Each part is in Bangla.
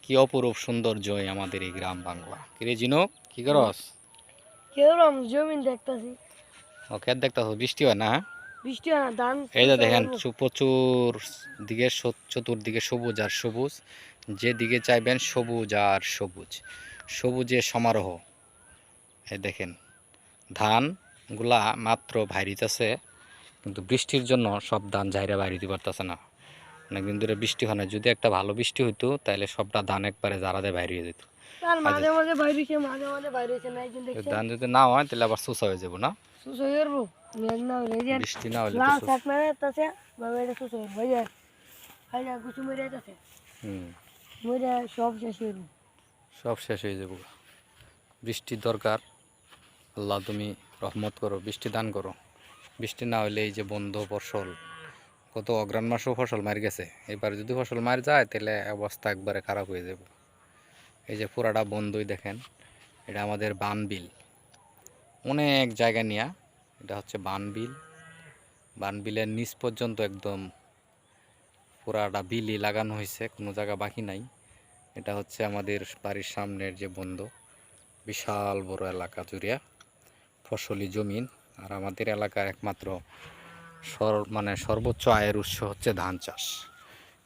কি অপরূপ সৌন্দর্যই আমাদের এই গ্রাম বাংলা। কিরে জিনুক, কি করস? কেরম জমিন দেখতাছি। ও ক্ষেত দেখতাছ, বৃষ্টি হয় না? বৃষ্টি হয় না, ধান এই যে চুষা দেখেন করবো। প্রচুর দিকে চতুর্দিকে সবুজ আর সবুজ, যেদিকে চাইবেন সবুজ আর সবুজ, সবুজের সমারোহ। এই দেখেন ধান গুলা মাত্র বাইরিতেছে, কিন্তু বৃষ্টির জন্য সব ধান ঝাইরা বাইরিতে পারতেছে না। অনেকদিন ধরে বৃষ্টি হয় না। যদি একটা ভালো বৃষ্টি হইতো তাহলে সবটা ধান একবারে জারাতে বাইরে যেত। তার আর মাঝে মাঝে বাইরেছে, মাঝে মাঝে বাইরেছে না, একদিন দেখছেন ধান যদি না হয় তাহলে আবার সুসা হয়ে যাবো না। চুষা করবো। মেঘ না হলে এই যে বৃষ্টি না হলে তো লাল শাক মেরে যাচ্ছে, বাবা এটা চুষা করবো। এই যে এই যে কুচু মেরে যাচ্ছে, মেরে সব শেষ করবো। সব শেষ হয়ে যাবো। বৃষ্টির দরকার। আল্লাহ তুমি রহমত করো, বৃষ্টি দান করো। বৃষ্টি না হলে এই যে বন্ধ ফসল, কত অগ্রাণ মাসেও ফসল মার গেছে, এবার যদি ফসল মার যায় তাহলে অবস্থা একবারে খারাপ হয়ে যাবে। এই যে পুরাটা বন্ধই দেখেন, এটা আমাদের বানবিল, অনেক জায়গা নিয়ে। এটা হচ্ছে বানবিল। বানবিলের নিচ পর্যন্ত একদম পুরাটা বিলই লাগানো হয়েছে, কোনো জায়গা বাকি নাই। এটা হচ্ছে আমাদের বাড়ির সামনের যে বন্ধ, বিশাল বড় এলাকা জুড়ে ফসলি জমিন। আর আমাদের এলাকার একমাত্র সর্বোচ্চ আয়ের উৎস হচ্ছে ধান চাষ।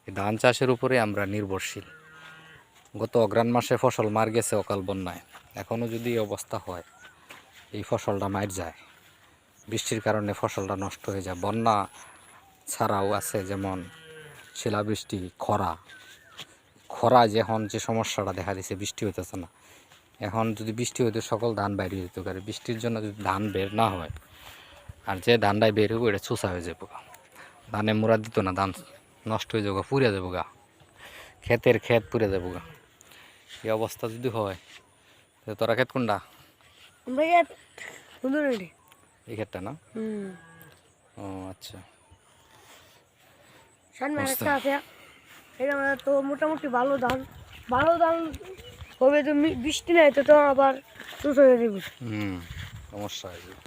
এই ধান চাষের উপরে আমরা নির্ভরশীল। গত অগ্রহায়ণ মাসে ফসল মার গেছে অকাল বন্যায়। এখনও যদি এই অবস্থা হয়, এই ফসলটা মার যায়, বৃষ্টির কারণে ফসলটা নষ্ট হয়ে যায়। বন্যা ছাড়াও আছে যেমন শিলাবৃষ্টি, খরা। খরা যখন যে সমস্যাটা দেখা দিচ্ছে, বৃষ্টি হইতেছে না। এখন যদি বৃষ্টি হইতো সকল ধান বাইরে যেতে পারে। বৃষ্টির জন্য যদি ধান বের না হয়, আর যে ধানটাই বের হইব এটা চুষা হয়ে যাবো, ধানে মুড়া দিত না, ধান নষ্ট হয়ে যাবো, পুড়ে যাবো গা, ক্ষেতের ক্ষেত পুড়ে যাবো গা। এই অবস্থা যদি হয়, তোরা ক্ষেত কোনটা? আমরা সুন্দর এই ক্ষেতটা না? ও আচ্ছা। সামনে একটা আছে, এটা তো মোটামুটি ভালো ধান। ভালো ধান হবে তো বৃষ্টি নাই তো আবার চুষা হয়ে যাবে। সমস্যা হয়ে যাবে।